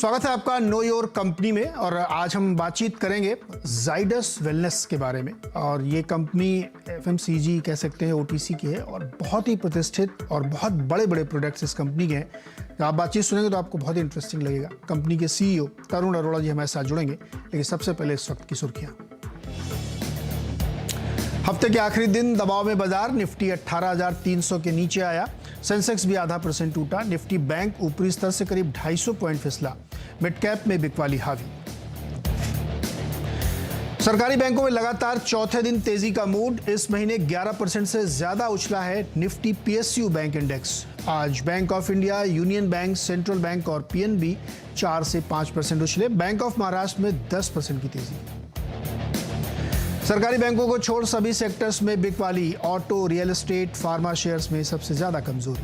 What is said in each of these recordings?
स्वागत है आपका नो योर कंपनी में। और आज हम बातचीत करेंगे जाइडस वेलनेस के बारे में। और ये कंपनी एफएमसीजी कह सकते हैं, ओटीसी की है और बहुत ही प्रतिष्ठित और बहुत बड़े बड़े प्रोडक्ट्स इस कंपनी के हैं। तो आप बातचीत सुनेंगे तो आपको बहुत ही इंटरेस्टिंग लगेगा। कंपनी के सीईओ तरुण अरोड़ा जी हमारे साथ जुड़ेंगे, लेकिन सबसे पहले इस वक्त की सुर्खियां। हफ्ते के आखिरी दिन दबाव में बाजार, निफ्टी 18,300 के नीचे आया। सेंसेक्स भी आधा % टूटा। निफ्टी बैंक ऊपरी स्तर से करीब 250 पॉइंट फिसला। मिड कैप में बिकवाली हावी। सरकारी बैंकों में लगातार चौथे दिन तेजी का मूड। इस महीने 11% से ज्यादा उछला है निफ्टी पीएसयू बैंक इंडेक्स। आज bank of India, union bank, central bank और पीएनबी 4 से 5% उछले। बैंक ऑफ महाराष्ट्र में 10% की तेजी। सरकारी बैंकों को छोड़ सभी सेक्टर्स में बिकवाली। Auto, real estate, pharma shares में सबसे ज्यादा कमजोरी।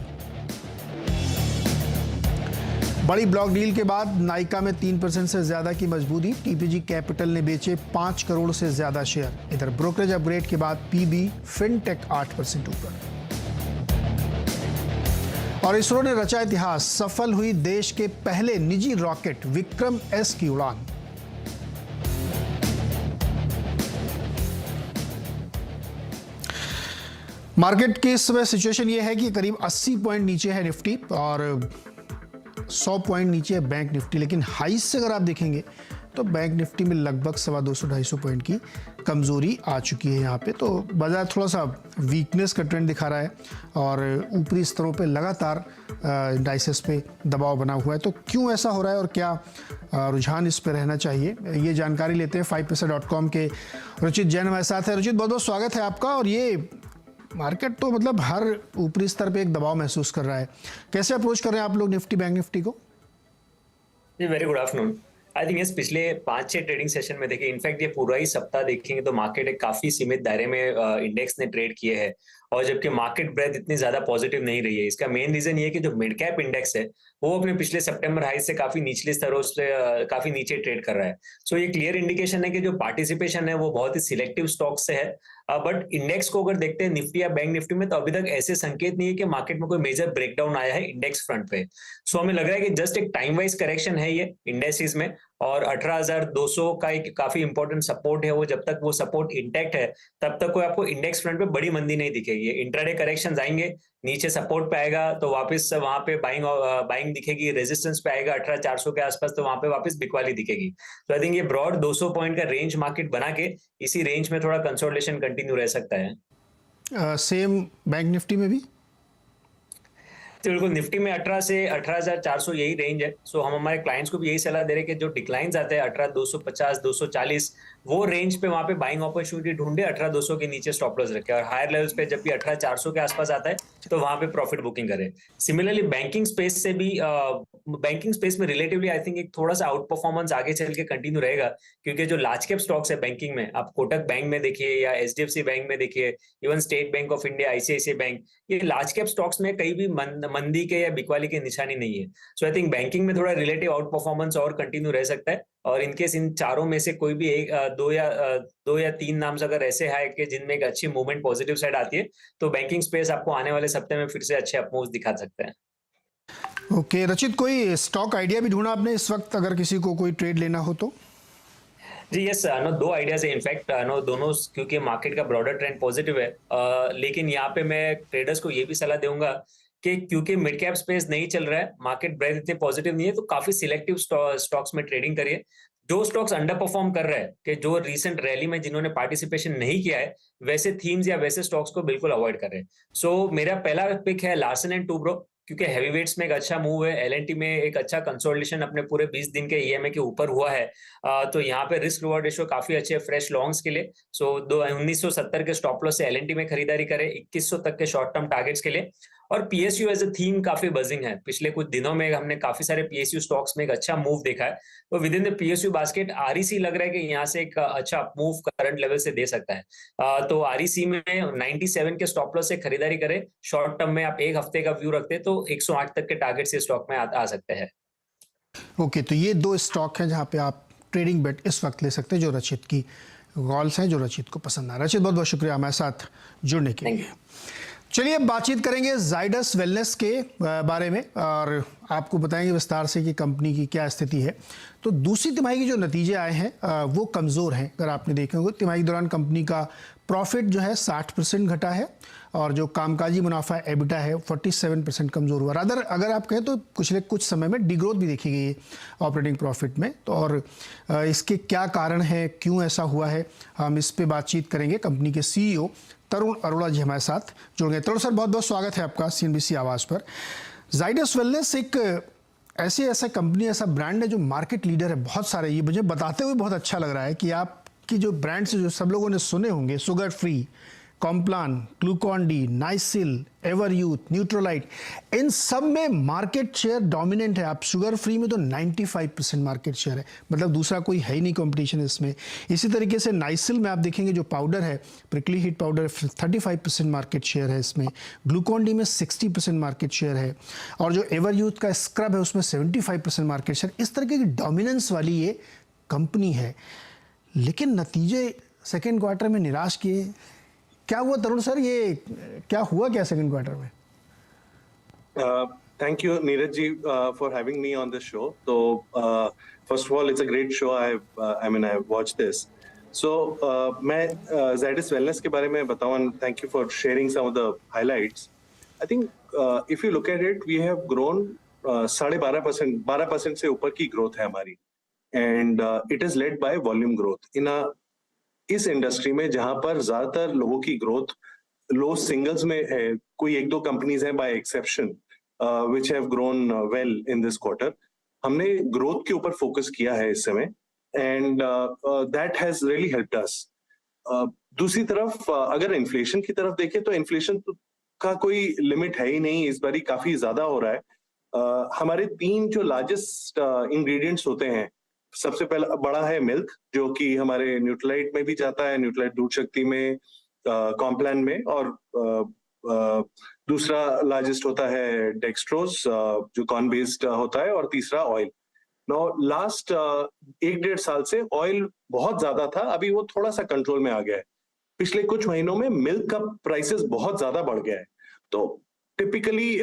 बड़ी ब्लॉक डील के बाद नाइका में 3% से ज्यादा की मजबूती। टीपीजी कैपिटल ने बेचे 5 करोड़ से ज्यादा शेयर। इधर ब्रोकरेज अपग्रेड के बाद पीबी फिनटेक 8% ऊपर। और इसरो ने रचा इतिहास, सफल हुई देश के पहले निजी रॉकेट विक्रम एस की उड़ान। मार्केट की इस समय सिचुएशन ये है कि करीब 80 पॉइंट नीचे है निफ्टी और 100 पॉइंट नीचे है बैंक निफ्टी। लेकिन हाई से अगर आप देखेंगे तो बैंक निफ्टी में लगभग 250-250 पॉइंट की कमजोरी आ चुकी है यहाँ पे। तो बाजार थोड़ा सा वीकनेस का ट्रेंड दिखा रहा है और ऊपरी स्तरों पे लगातार इंडाइसेस पे दबाव बना हुआ है। तो क्यों ऐसा हो रहा है और क्या रुझान इस पे रहना चाहिए, ये जानकारी लेते हैं 5paisa.com के रुचित जैन हमारे साथ है। रुचित, बहुत बहुत स्वागत है आपका। और ये मार्केट तो मतलब हर ऊपरी स्तर पे एक दबाव महसूस कर रहा है, कैसे अप्रोच कर रहे हैं आप लोग निफ्टी बैंक निफ्टी को? जी, very good afternoon. I think पिछले 5-6 ट्रेडिंग सेशन में देखिए, इनफैक्ट ये पूरा ही सप्ताह देखेंगे तो मार्केट एक काफी सीमित दायरे में इंडेक्स ने ट्रेड किए हैं। और जबकि मार्केट ब्रेथ इतनी ज्यादा पॉजिटिव नहीं रही है। इसका मेन रीजन ये है कि जो मिड कैप इंडेक्स है वो अपने पिछले सितंबर हाई से काफी निचले स्तरों से काफी नीचे ट्रेड कर रहा है। सो ये क्लियर इंडिकेशन है कि जो पार्टिसिपेशन है वो बहुत ही सिलेक्टिव स्टॉक से है। बट इंडेक्स को अगर देखते हैं निफ्टी या बैंक निफ्टी में, तो अभी तक ऐसे संकेत नहीं है कि मार्केट में कोई मेजर ब्रेकडाउन आया है इंडेक्स फ्रंट पे। सो हमें लग रहा है कि जस्ट एक टाइम वाइज करेक्शन है ये इंडेक्सेस में। और 18,200 का एक काफी इंपॉर्टेंट सपोर्ट है, वो जब तक वो सपोर्ट इंटैक्ट है तब तक कोई आपको इंडेक्स फ्रंट पे बड़ी मंदी नहीं दिखेगी। इंट्राडे करेक्शन आएंगे, नीचे सपोर्ट पे आएगा तो वापस वहां पे बाइंग दिखेगी, रेजिस्टेंस पे आएगा 18,400 के आसपास तो वहां पे वापस बिकवाली दिखेगी। तो आई थिंक ये ब्रॉड 200 पॉइंट का रेंज मार्केट बना के इसी रेंज में थोड़ा कंसोलिडेशन कंटिन्यू रह सकता है। सेम बैंक निफ्टी में भी तो बिल्कुल निफ्टी में 18 से 18,400 यही रेंज है। सो हम हमारे क्लाइंट्स को भी यही सलाह दे रहे हैं कि जो डिक्लाइंस आते हैं 18,250 240 वो रेंज पे वहां पे बाइंग अपॉर्चुनिटी ढूंढे, 18,200 के नीचे स्टॉप लॉस रखे और हायर लेवल्स पे जब भी 18,400 के आसपास आता है तो वहां पे प्रॉफिट बुकिंग करे। सिमिलरली बैंकिंग स्पेस से भी बैंकिंग स्पेस में रिलेटिवली आई थिंक एक थोड़ा सा आउट परफॉर्मेंस आगे चल के कंटिन्यू रहेगा, क्योंकि जो लार्ज कैप स्टॉक्स है बैंकिंग में, आप कोटक बैंक में देखिए या एचडीएफसी बैंक में देखिए, even state bank of India, ICICI bank, ये लार्ज कैप स्टॉक्स में कहीं भी मंदी के या बिकवाली के निशानी नहीं है। सो आई थिंक बैंकिंग में थोड़ा रिलेटिव आउट परफॉर्मेंस और कंटिन्यू रह सकता है। और इनकेस इन चारों में से कोई भी एक दो या तीन नाम्स अगर ऐसे है कि जिनमें एक अच्छी मूवमेंट पॉजिटिव साइड आती है तो बैंकिंग स्पेस आपको आने वाले सप्ताह में फिर से अच्छे अपमूव्स दिखा सकते हैं। ओके रचित, कोई स्टॉक आइडिया भी ढूंढा आपने इस वक्त अगर किसी को कोई ट्रेड लेना हो तो? जी यस, नो दो आइडियाज है इनफैक्ट, नो दोनों, क्योंकि मार्केट का ब्रॉडर ट्रेंड पॉजिटिव है। लेकिन यहाँ पे मैं ट्रेडर्स को ये भी सलाह दूंगा कि क्योंकि मिड कैप स्पेस नहीं चल रहा है, मार्केट ब्रेथ इतने पॉजिटिव नहीं है, तो काफी सिलेक्टिव स्टॉक्स में ट्रेडिंग करिए। जो स्टॉक्स अंडर परफॉर्म कर रहे हैं, कि जो रीसेंट रैली में जिन्होंने पार्टिसिपेशन नहीं किया है, वैसे थीम्स या वैसे स्टॉक्स को बिल्कुल अवॉइड करें। सो मेरा पहला पिक है लार्सन एंड टुब्रो, क्योंकि हैवी वेट्स में एक अच्छा मूव है। एलएनटी में एक अच्छा कंसोलिडेशन अपने पूरे 20 दिन के ईएमए के ऊपर हुआ है। तो यहाँ पे रिस्क रिवॉर्ड रेशियो काफी अच्छे है फ्रेश लॉन्ग्स के लिए। सो 1970 के स्टॉप लॉस से एलएनटी में खरीदारी करें 2100 तक के शॉर्ट टर्म टारगेट्स के लिए। और पीएसयू एज अ थीम काफी बजिंग है। पिछले कुछ दिनों में हमने काफी सारे पीएसयू स्टॉक्स में एक अच्छा मूव देखा है। तो with in the PSU basket REC लग रहा है कि यहाँ से एक अच्छा मूव करंट लेवल से दे सकता है। तो आरईसी में 97 के स्टॉप लॉस से खरीदारी करें। शॉर्ट टर्म में आप एक हफ्ते का व्यू रखते तो 108 तक के टारगेट से स्टॉक में आ सकते हैं। ओके, तो ये दो स्टॉक हैं जहाँ पे आप ट्रेडिंग बेट इस वक्त ले सकते हैं, जो रचित की गॉल्स हैं, जो रचित को पसंद आ रहा है। रचित, बहुत बहुत शुक्रिया हमारे साथ जुड़ने के लिए। चलिए अब बातचीत करेंगे जाइडस वेलनेस के बारे में और आपको बताएंगे विस्तार से कि कंपनी की क्या स्थिति है। तो दूसरी तिमाही के जो नतीजे आए हैं वो कमज़ोर हैं। अगर आपने देखे होंगे तिमाही के दौरान कंपनी का प्रॉफिट जो है 60% घटा है और जो कामकाजी मुनाफा एबिटा है 47% कमज़ोर हुआ। रादर अगर आप कहें तो पिछले कुछ समय में डिग्रोथ भी देखी गई है ऑपरेटिंग प्रॉफिट में। तो और इसके क्या कारण है, क्यों ऐसा हुआ है, हम इस पे बातचीत करेंगे। कंपनी के CEO तरुण अरोड़ा जी हमारे साथ जुड़ गए। तरुण सर, बहुत बहुत स्वागत है आपका CNBC आवाज़ पर। जाइडस वेलनेस एक ऐसा कंपनी, ऐसा ब्रांड है जो मार्केट लीडर है बहुत सारे। ये मुझे बताते हुए बहुत अच्छा लग रहा है कि आपकी जो ब्रांड्स जो सब लोगों ने सुने होंगे, Sugar Free, Complan, Glucon D, Nycil, Everyuth, Nutralite, इन सब में मार्केट शेयर डोमिनेंट है। आप शुगर फ्री में तो 95% मार्केट शेयर है, मतलब दूसरा कोई है ही नहीं कंपटीशन इसमें। इसी तरीके से नाइसिल में आप देखेंगे जो पाउडर है, prickly heat powder, 35% market share है इसमें। ग्लूकॉन-डी में 60% मार्केट शेयर है और जो एवर यूथ का स्क्रब है उसमें 75% मार्केट शेयर। इस तरीके की डोमिनेंस वाली ये कंपनी है, लेकिन नतीजे सेकेंड क्वार्टर में निराश किए। क्या हुआ तरुण सर, ये क्या हुआ क्या सेकंड क्वार्टर में? Thank you, Neeraj ji, for having me on this show. So, first of all, it's a great show. I've watched this. So, मैं Zydus Wellness के बारे में बताऊँ. Thank you for sharing some of the highlights. I think if you look at it, we have grown 12% से ऊपर की growth है हमारी, and it is led by volume growth in इस इंडस्ट्री में जहां पर ज्यादातर लोगों की ग्रोथ लो सिंगल्स में है। कोई एक दो कंपनीज हैं by exception which have grown well in this quarter. हमने ग्रोथ के ऊपर फोकस किया है इस समय and that has really helped us. दूसरी तरफ अगर इन्फ्लेशन की तरफ देखें तो इन्फ्लेशन का कोई लिमिट है ही नहीं, इस बारी काफी ज्यादा हो रहा है। हमारे 3 जो लार्जेस्ट इंग्रेडिएंट्स होते हैं, सबसे पहला बड़ा है मिल्क, जो कि हमारे न्यूट्रोलाइट में भी जाता है, न्यूट्रोलाइट दूध शक्ति में, कॉम्प्लान में, और दूसरा लार्जेस्ट होता है डेक्सट्रोज जो कॉर्न बेस्ड होता है, और तीसरा ऑयल। नाउ लास्ट 1-1.5 साल से ऑयल बहुत ज्यादा था, अभी वो थोड़ा सा कंट्रोल में आ गया है। पिछले कुछ महीनों में मिल्क का प्राइसेस बहुत ज्यादा बढ़ गया है। तो टिपिकली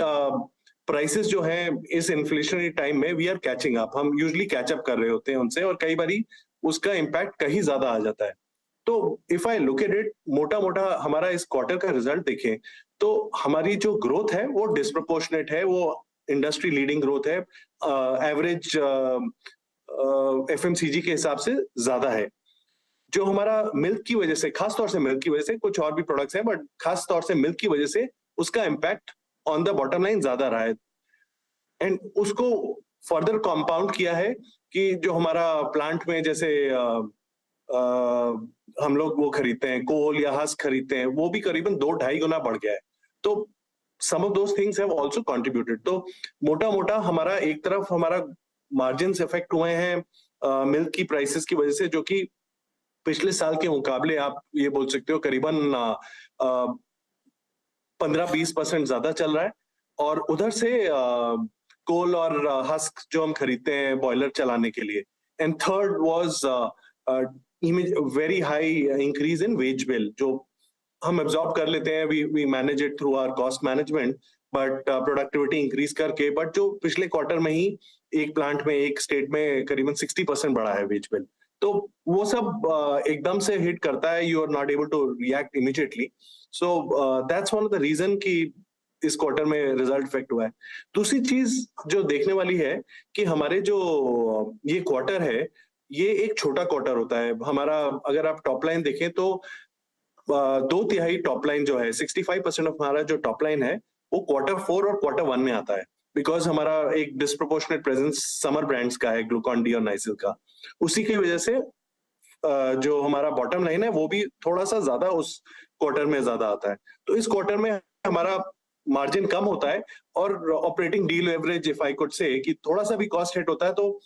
प्राइसेस जो है इस इन्फ्लेशनरी टाइम में वी आर कैचिंग अप, हम यूजुअली कैच अप कर रहे होते हैं उनसे, और कई बारी उसका इम्पैक्ट कहीं ज्यादा आ जाता है। तो if I look at it, मोटा मोटा हमारा इस क्वार्टर का रिजल्ट देखें तो हमारी जो ग्रोथ है वो डिस्प्रोपोर्शनेट है, वो इंडस्ट्री लीडिंग ग्रोथ है, एवरेज FMCG के हिसाब से ज्यादा है। जो हमारा मिल्क की वजह से, खासतौर से मिल्क की वजह से, कुछ और भी प्रोडक्ट्स हैं बट खास तौर से मिल्क की वजह से उसका impact on the bottom line ज्यादा रहा है। एंड उसको फर्दर कंपाउंड किया है कि जो हमारा प्लांट में जैसे हम लोग वो खरीदते हैं, कोल या हस्क खरीदते हैं, वो भी करीबन 2-2.5 गुना बढ़ गया है। तो some of those things have also contributed. तो मोटा मोटा हमारा एक तरफ हमारा मार्जिन्स इफेक्ट हुए हैं मिल्क की प्राइसेस की वजह से, जो कि पिछले साल के मुकाबले आप ये बोल सकते हो करीबन 15-20% ज्यादा चल रहा है। और उधर से कोल और हस्क जो हम खरीदते हैं बॉयलर चलाने के लिए। And third was very high increase in wage bill, जो हम एब्जॉर्ब कर लेते हैं, we manage it through our cost management, but productivity increase करके, बट जो पिछले क्वार्टर में ही एक प्लांट में, एक स्टेट में करीबन 60% बढ़ा है वेज बिल। तो वो सब एकदम से हिट करता है, you are not able to react immediately. So that's one of the reason कि इस क्वार्टर में रिजल्ट इफेक्ट हुआ है। दूसरी चीज जो देखने वाली है कि हमारे जो ये क्वार्टर है, ये एक छोटा क्वार्टर होता है हमारा। अगर आप टॉप लाइन देखें तो 2/3 टॉप लाइन जो है, 65% ऑफ हमारा जो टॉप लाइन है वो Q4 और Q1 में आता है, बिकॉज हमारा एक डिस्प्रोपोर्शनेट प्रेजेंस समर ब्रांड्स का है, ग्लूकॉन-डी और नाइसिल का। उसी की वजह से जो हमारा बॉटम लाइन है वो भी थोड़ा सा ज्यादा उस क्वार्टर में ज्यादा आता है। तो इस क्वार्टर में हमारा मार्जिन कम होता है और operating deleverage, if I could say, कि थोड़ा सा भी कॉस्ट हिट होता है तो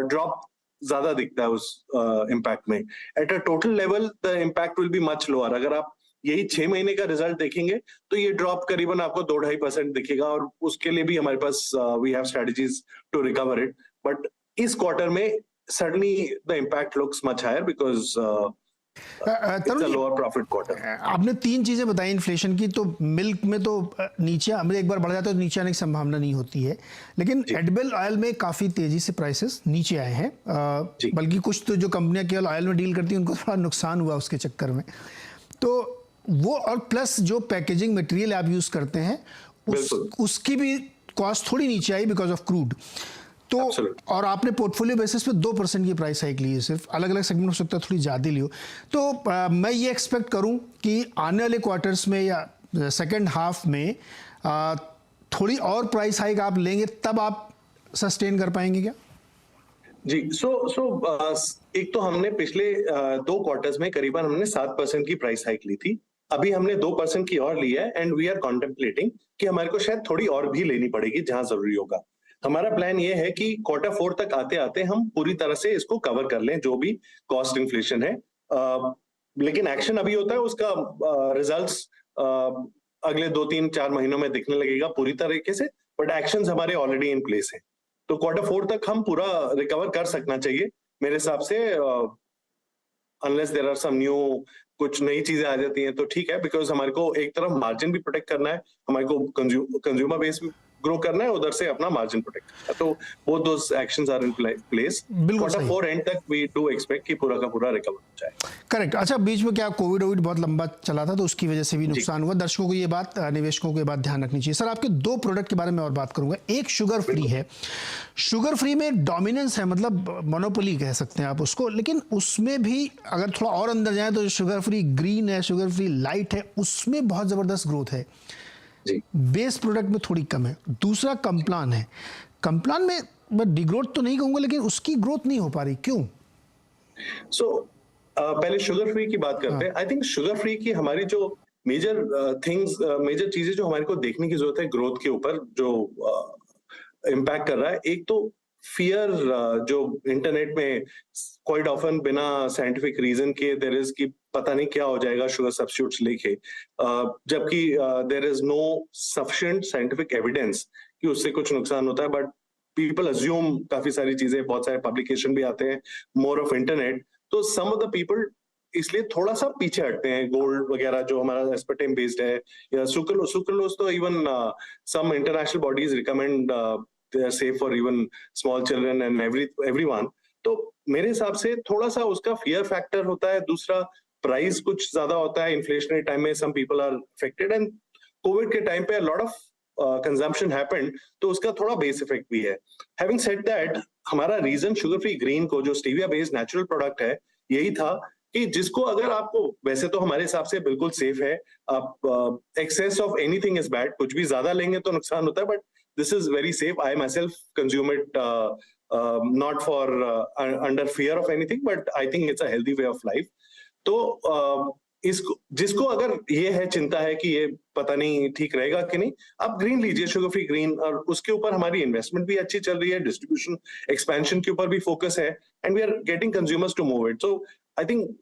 ड्रॉप ज्यादा दिखता है उस इम्पैक्ट में। At a total level the impact will be much lower. अगर आप यही 6 महीने का रिजल्ट देखेंगे तो ये ड्रॉप करीबन आपको 2-2.5% दिखेगा, और उसके लिए भी हमारे पास we have strategies to recover it. But इस क्वार्टर में suddenly the impact looks much higher because it's a lower profit quarter. आपने 3 चीजें बताई इन्फ्लेशन की, तो मिल्क में तो नीचे मतलब एक बार बढ़ जाता है तो नीचे आने की संभावना नहीं होती है, लेकिन एडिबल ऑयल में काफी तेजी से प्राइसेस नीचे आए हैं। बल्कि कुछ तो जो कंपनियां केवल ऑयल में डील करती हैं उनको थोड़ा नुकसान हुआ उसके चक्कर में। तो वो और प्लस जो पैकेजिंग मटेरियल आप यूज करते हैं उसकी भी कॉस्ट थोड़ी नीचे आई बिकॉज ऑफ क्रूड। तो और आपने पोर्टफोलियो बेसिस पे 2% की प्राइस हाइक ली है, सिर्फ अलग अलग सेगमेंट हो सकता है थोड़ी ज़्यादा ली हो। तो मैं ये एक्सपेक्ट करूं कि आने वाले क्वार्टर्स में या सेकेंड हाफ में थोड़ी और प्राइस हाइक आप लेंगे तब आप सस्टेन कर पाएंगे क्या? जी, एक तो हमने पिछले 2 क्वार्टर्स में करीबन हमने 7% की प्राइस हाइक ली थी। अभी हमने 2% की और ली है एंड वी आर कॉन्टेम्पलेटिंग कि हमारे को शायद थोड़ी और भी लेनी पड़ेगी जहां जरूरी होगा। हमारा प्लान ये है कि क्वार्टर 4 तक आते आते हम पूरी तरह से इसको कवर कर लें जो भी कॉस्ट इन्फ्लेशन है। लेकिन एक्शन अभी होता है, उसका रिजल्ट्स अगले 2-3-4 महीनों में दिखने लगेगा पूरी तरीके से, बट एक्शंस हमारे ऑलरेडी इन प्लेस है। तो क्वार्टर 4 तक हम पूरा रिकवर कर सकना चाहिए मेरे हिसाब से, unless there are some new कुछ नई चीजें आ जाती हैं तो ठीक है, बिकॉज हमारे को एक तरफ मार्जिन भी प्रोटेक्ट करना है, हमारे को कंज्यूमर बेस भी ग्रो करना है, उधर से अपना मार्जिन प्रोटेक्ट करना है। तो both those actions are in place. Quarter 4 end तक वी डू एक्सपेक्ट कि पूरा का पूरा रिकवर हो जाए। करेक्ट। अच्छा, बीच में क्या कोविड बहुत लंबा चला था तो उसकी वजह से भी नुकसान हुआ। दर्शकों को ये बात, निवेशकों को ये बात ध्यान रखनी चाहिए। सर, आपके 2 प्रोडक्ट के बारे में और बात करूंगा। एक शुगर फ्री है, शुगर फ्री में डोमिनेंस है, मतलब मोनोपोली कह सकते हैं आप उसको, लेकिन उसमें भी अगर थोड़ा और अंदर जाए तो शुगर फ्री ग्रीन है, शुगर फ्री लाइट है, उसमें बहुत जबरदस्त ग्रोथ है। बेस प्रोडक्ट में थोड़ी कम है। दूसरा कंप्लान है, कंप्लान में मैं डिग्रोथ तो नहीं कहूंगा लेकिन उसकी ग्रोथ नहीं हो पा रही, क्यों? पहले शुगर फ्री की बात करते हैं। आई थिंक शुगर फ्री की हमारी जो मेजर मेजर चीजें जो हमारे को देखने की जरूरत है ग्रोथ के ऊपर जो इम्पैक्ट कर रहा है, एक तो फियर जो इंटरनेट में क्वाइट ऑफन बिना साइंटिफिक रीजन के देयर इज कि पता नहीं क्या हो जाएगा शुगर सब्स्टिट्यूट्स लेके, जबकि there is no sufficient scientific evidence कि उससे कुछ नुकसान होता है, बट पीपल अज्यूम काफी सारी चीजें, बहुत सारे पब्लिकेशन भी आते हैं, मोर ऑफ इंटरनेट। तो सम ऑफ द पीपल इसलिए थोड़ा सा पीछे हटते हैं। गोल्ड वगैरह जो हमारा एस्पर्टेम बेस्ड है, या सुक्रोलोज तो even some international bodies recommend they are safe for even small children and everyone। तो मेरे हिसाब से थोड़ा सा उसका फियर फैक्टर होता है। दूसरा, प्राइस कुछ ज्यादा होता है इन्फ्लेशनरी टाइम में, some people are affected, and covid के टाइम पे लॉट ऑफ कंजम्पशन हैपेंड, तो उसका थोड़ा बेस इफेक्ट भी है। हैविंग सेड दैट, हमारा रीजन शुगर फ्री ग्रीन को जो स्टीविया बेस्ड नेचुरल प्रोडक्ट है, यही था कि जिसको अगर आपको, वैसे तो हमारे हिसाब से बिल्कुल सेफ है, आप excess of anything is bad, कुछ भी ज्यादा लेंगे तो नुकसान होता है, but this is very safe. I myself consume it not for under fear of anything, but I think it's a healthy way of life. तो इसको, जिसको अगर ये है चिंता है कि ये पता नहीं ठीक रहेगा कि नहीं, आप ग्रीन लीजिए, शुगर फ्री ग्रीन, और उसके ऊपर हमारी इन्वेस्टमेंट भी अच्छी चल रही है, डिस्ट्रीब्यूशन एक्सपेंशन के ऊपर भी फोकस है, and we are getting consumers to move it. So I think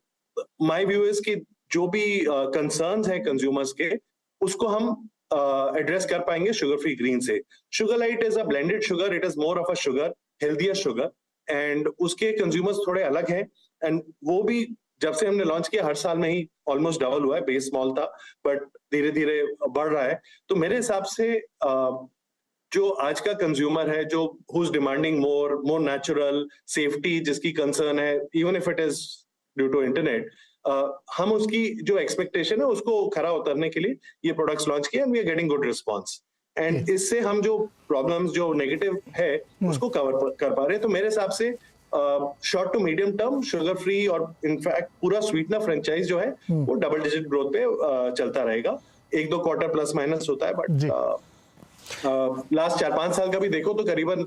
my view is कि जो भी कंसर्न्स है कंज्यूमर्स के, उसको हम एड्रेस कर पाएंगे शुगर फ्री ग्रीन से। Sugar light is a blended sugar, it is more of a sugar, healthier sugar, and उसके कंज्यूमर्स थोड़े अलग हैं, एंड वो भी जब से हमने लॉन्च किया हर साल में ही ऑलमोस्ट डबल हुआ है। बेस स्मॉल था बट धीरे धीरे बढ़ रहा है। तो मेरे हिसाब से जो आज का कंज्यूमर है, जो who is demanding more natural, safety जिसकी कंसर्न है, even if it is due to internet, हम उसकी जो एक्सपेक्टेशन है उसको खरा उतरने के लिए ये प्रोडक्ट्स लॉन्च किए, and we are getting good response, and इससे हम जो प्रॉब्लम्स जो नेगेटिव है उसको कवर कर पा रहे हैं। तो मेरे हिसाब से short to medium term sugar free और इनफैक्ट पूरा स्वीटनर फ्रेंचाइज जो है वो डबल डिजिट ग्रोथ पे चलता रहेगा। 1-2 क्वार्टर प्लस माइनस होता है, बट लास्ट 4-5 साल का भी देखो तो करीबन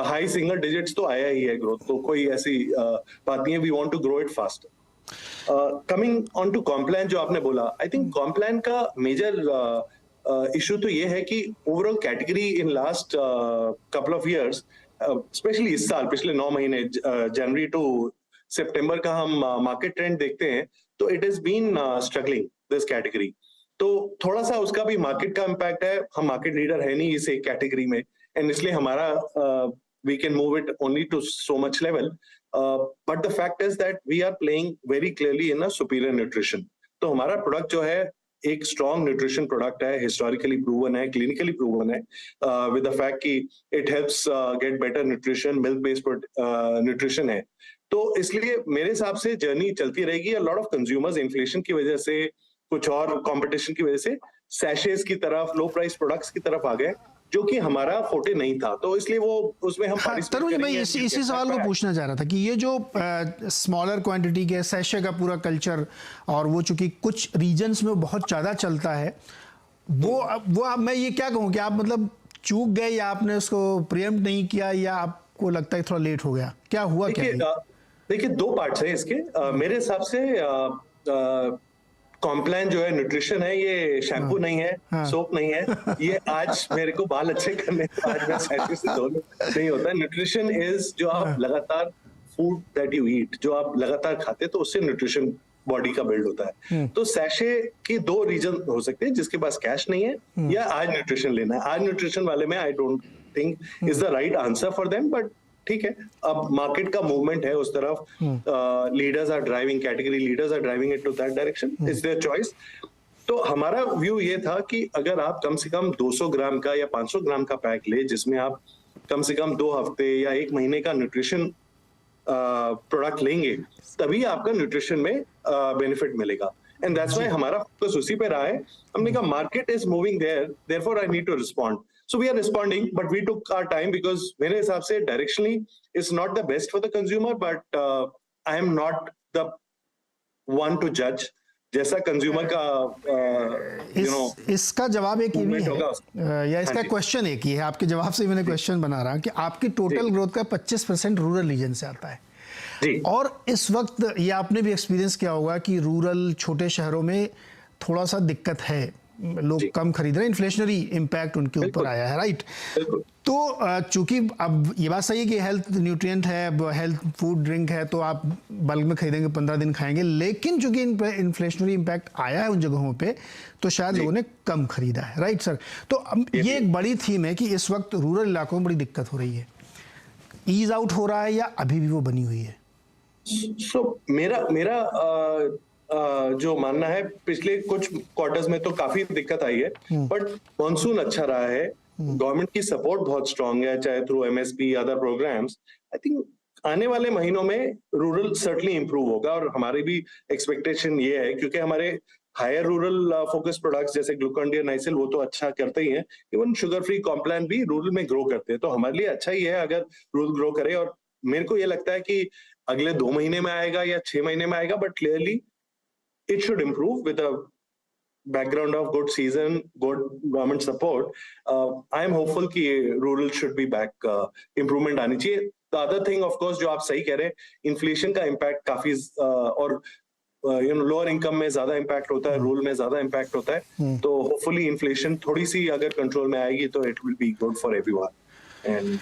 हाई सिंगल डिजिट्स तो आया ही है ग्रोथ, तो कोई ऐसी बात नहीं है। We want to grow it fast. Coming on to Complan जो आपने बोला, आई थिंक कॉम्प्लान का मेजर इशू तो ये है कि overall category in last couple of years, specially इस साल पिछले 9 महीने जनवरी टू सितंबर का हम मार्केट ट्रेंड देखते हैं, तो it is been struggling this category. तो थोड़ा सा उसका भी मार्केट का इम्पैक्ट है। हम मार्केट लीडर है नहीं इस एक कैटेगरी में, एंड इसलिए हमारा we can move it only to so much level. But the fact is that we are playing very clearly in a superior nutrition. तो हमारा प्रोडक्ट जो है एक स्ट्रॉन्ग न्यूट्रिशन प्रोडक्ट है, हिस्टोरिकली प्रूवन है, क्लिनिकली प्रूवन है, with the fact कि it helps get better nutrition, milk based nutrition है. तो इसलिए मेरे हिसाब से जर्नी चलती रहेगी. A lot of consumers inflation की वजह से, कुछ और कंपटीशन की वजह से सैशेज की तरफ, लो प्राइस प्रोडक्ट्स की तरफ आ गए, जो कि हमारा फोटे नहीं था. तो इसलिए वो उसमें हम तरुण जी, मैं इसी सवाल को पूछना चाह रहा था कि ये जो स्मॉलर क्वांटिटी के सैशे का पूरा कल्चर, और वो चूंकि कुछ रीजन्स में बहुत ज़्यादा चलता है, वो मैं ये क्या कहूँ कि आप मतलब चूक गए, या आपने उसको प्रियम्प्ट नहीं किया, या आपको लगता है थोड़ा लेट हो गया, क्या हुआ? देखिए दो पार्ट्स है इसके. मेरे हिसाब से कॉम्प्लान जो है, न्यूट्रिशन है, ये शैम्पू नहीं है, सोप नहीं है. ये आज मेरे को बाल अच्छे करने, आज मैं सैशे से धो लूं, नहीं होता. न्यूट्रिशन इज जो आप लगातार फूड दैट यू ईट, जो आप लगातार खाते, तो उससे न्यूट्रिशन बॉडी का बिल्ड होता है. तो सैशे की दो रीजन हो सकते हैं, जिसके पास कैश नहीं है या आज न्यूट्रिशन लेना है. आज न्यूट्रिशन वाले में I don't think is the right answer for them, but ठीक है, अब मार्केट का मूवमेंट है उस तरफ. Leaders are driving, category leaders are driving it to that direction. It's there choice. तो हमारा व्यू ये था कि अगर आप कम से कम 200 ग्राम का या 500 ग्राम का पैक ले, जिसमें आप कम से कम 2 हफ्ते या 1 महीने का न्यूट्रिशन प्रोडक्ट लेंगे, तभी आपका न्यूट्रिशन में बेनिफिट मिलेगा. एंड दैट्स व्हाई हमारा फोकस उसी पे रहा है. हमने कहा market is moving there, therefore I need to respond. So we are responding, but we took our time because मेरे हिसाब से directionally it's not the best for the consumer, but I am not the one to judge. जैसा consumer का इसका जवाब एक ये भी है, या इसका क्वेश्चन एक ही है. आपके जवाब से मैंने क्वेश्चन बना रहा कि आपकी टोटल ग्रोथ का 25% रूरल रीजन से आता है जी. और इस वक्त ये आपने भी एक्सपीरियंस किया होगा कि रूरल छोटे शहरों में थोड़ा सा दिक्कत है, लोग कम खरीद रहे हैं, इन्फ्लेशनरी इम्पैक्ट उनके ऊपर आया है, राइट? तो चूंकि अब ये बात सही है कि हेल्थ न्यूट्रिएंट है, हेल्थ फूड ड्रिंक है, तो आप बल्क में खरीदेंगे, 15 दिन खाएंगे, लेकिन चूंकि इन्फ्लेशनरी इम्पैक्ट आया है उन जगहों पे, तो शायद लोगों ने कम खरीदा है, राइट सर? तो ये एक बड़ी थीम है कि इस वक्त रूरल इलाकों में बड़ी दिक्कत हो रही है. ईज आउट हो रहा है या अभी भी वो बनी हुई है? मेरा जो मानना है, पिछले कुछ क्वार्टर्स में तो काफी दिक्कत आई है, बट मॉनसून अच्छा रहा है, गवर्नमेंट की सपोर्ट बहुत स्ट्रांग है, चाहे through MSP, other programs. I think आने वाले महीनों में रूरल सर्टनली इंप्रूव होगा, और हमारी भी एक्सपेक्टेशन ये है, क्योंकि हमारे हायर रूरल फोकस प्रोडक्ट्स जैसे ग्लूकॉन-डी, नाइसिल, वो तो अच्छा करते ही हैं. इवन शुगर फ्री कॉम्प्लान भी रूरल में ग्रो करते हैं, तो हमारे लिए अच्छा ही है अगर रूरल ग्रो करे. और मेरे को ये लगता है कि अगले 2 महीने में आएगा या 6 महीने में आएगा, but clearly it should improve with a background of good season, good government support. I am hopeful कि rural should be back, improvement आनी चाहिए. The other thing, of course, जो आप सही कह रहे हैं, inflation का impact काफी और लोअर इनकम में ज्यादा इम्पैक्ट होता है, रूरल में ज्यादा इम्पैक्ट होता है. तो होपफुली इन्फ्लेशन थोड़ी सी अगर कंट्रोल में आएगी तो it will be good for everyone, and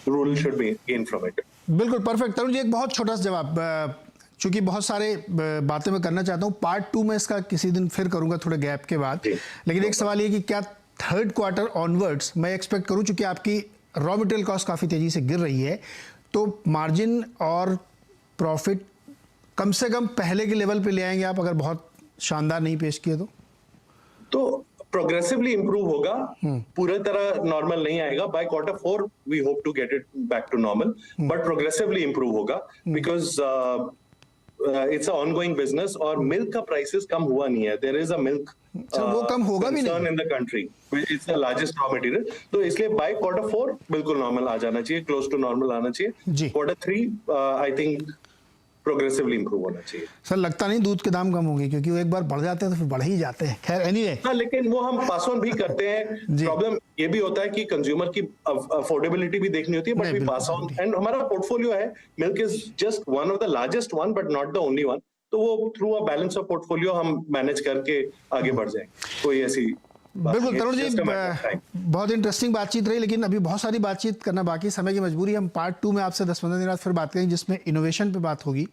rural should be gain from it. बिल्कुल परफेक्ट. तरुण जी, एक बहुत छोटा सा जवाब, चूंकि बहुत सारे बातें मैं करना चाहता हूँ, पार्ट 2 में इसका किसी दिन फिर करूंगा थोड़े गैप के बाद. लेकिन एक सवाल ये कि क्या थर्ड क्वार्टर ऑनवर्ड्स मैं एक्सपेक्ट करूँ, चूंकि आपकी रॉ मटेरियल कॉस्ट काफ़ी तेज़ी से गिर रही है, तो मार्जिन और प्रॉफिट कम से कम पहले के लेवल पे ले आएंगे आप, अगर बहुत शानदार नहीं पेश किए तो प्रोग्रेसिवली इंप्रूव होगा, पूरी तरह नॉर्मल नहीं आएगा. By quarter 4 we hope to get it back to normal, but progressively improve होगा, because it's a ongoing business. और मिल्क का प्राइसेस कम हुआ नहीं है. देयर इज अ मिल्क वो कम होगा भी नहीं in the country, which is the largest raw material. तो इसलिए बाय क्वार्टर 4 बिल्कुल नॉर्मल आ जाना चाहिए, क्लोज टू नॉर्मल आना चाहिए. Quarter 3 I think progressively improve होना चाहिए. सर लगता नहीं दूध के दाम कम होंगे, क्योंकि वो एक बार बढ़ जाते हैं तो फिर बढ़ ही जाते हैं. खैर एनीवे, हाँ, लेकिन वो हम पास ऑन भी करते हैं. प्रॉब्लम ये भी होता है कि कंज्यूमर की अफोर्डेबिलिटी भी देखनी होती है, but we pass on. And हमारा पोर्टफोलियो है, milk is just one of the largest one, but not the only one. तो वो through a balance of portfolio हम मैनेज करके आगे बढ़ जाएंगे. कोई ऐसी बिल्कुल. तरुण जी, बहुत इंटरेस्टिंग बातचीत रही, लेकिन अभी बहुत सारी बातचीत करना बाकी, समय की मजबूरी. हम पार्ट 2 में आपसे 10-15 दिन बाद फिर बात करेंगे, जिसमें इनोवेशन पे बात होगी,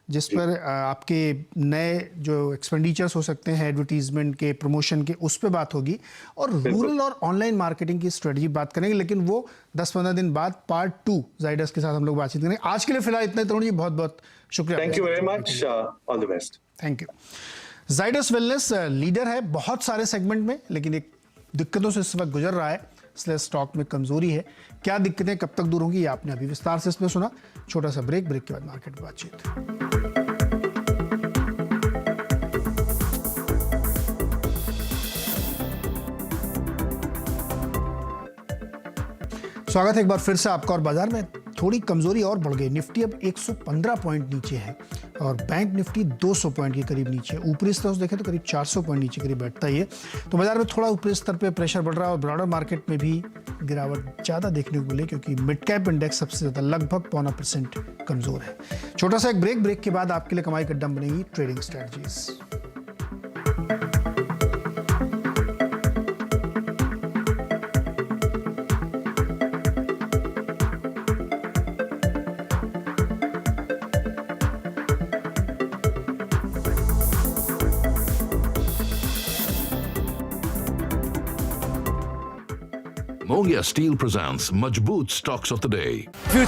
जिस पर आपके नए जो एक्सपेंडिचर्स हो सकते हैं एडवर्टीजमेंट के, प्रमोशन के, उस पर बात होगी, और रूरल और ऑनलाइन मार्केटिंग की स्ट्रेटजी बात करेंगे, लेकिन वो 10-15 दिन बाद पार्ट 2 जाइडस के साथ हम लोग बातचीत करेंगे। आज के लिए फिलहाल इतना ही। तरुण जी, बहुत बहुत शुक्रिया। Thank you very much, all the best. Thank you. Zydus wellness leader है बहुत सारे सेगमेंट में, लेकिन एक दिक्कतों से इस वक्त गुजर रहा है, इसलिए स्टॉक में कमजोरी है। क्या दिक्कतें कब तक दूर होंगी, ये आपने अभी विस्तार से इसमें सुना। छोटा सा ब्रेक के बाद मार्केट बातचीत। स्वागत है एक बार फिर से आपका। और बाजार में थोड़ी कमजोरी और बढ़ गई। निफ्टी अब 115 पॉइंट नीचे है और बैंक निफ्टी 200 पॉइंट के करीब नीचे है। ऊपरी स्तर से देखें तो करीब 400 पॉइंट नीचे करीब बैठता ही है। तो बाजार में थोड़ा ऊपरी स्तर पे प्रेशर बढ़ रहा है और ब्रॉडर मार्केट में भी गिरावट ज़्यादा देखने को मिली, क्योंकि मिड कैप इंडेक्स सबसे ज़्यादा लगभग 0.25% कमजोर है। छोटा सा एक ब्रेक के बाद आपके लिए कमाई का अड्डा बनेगी trading strategies. Mongia Steel presents Majboot Stocks of the Day.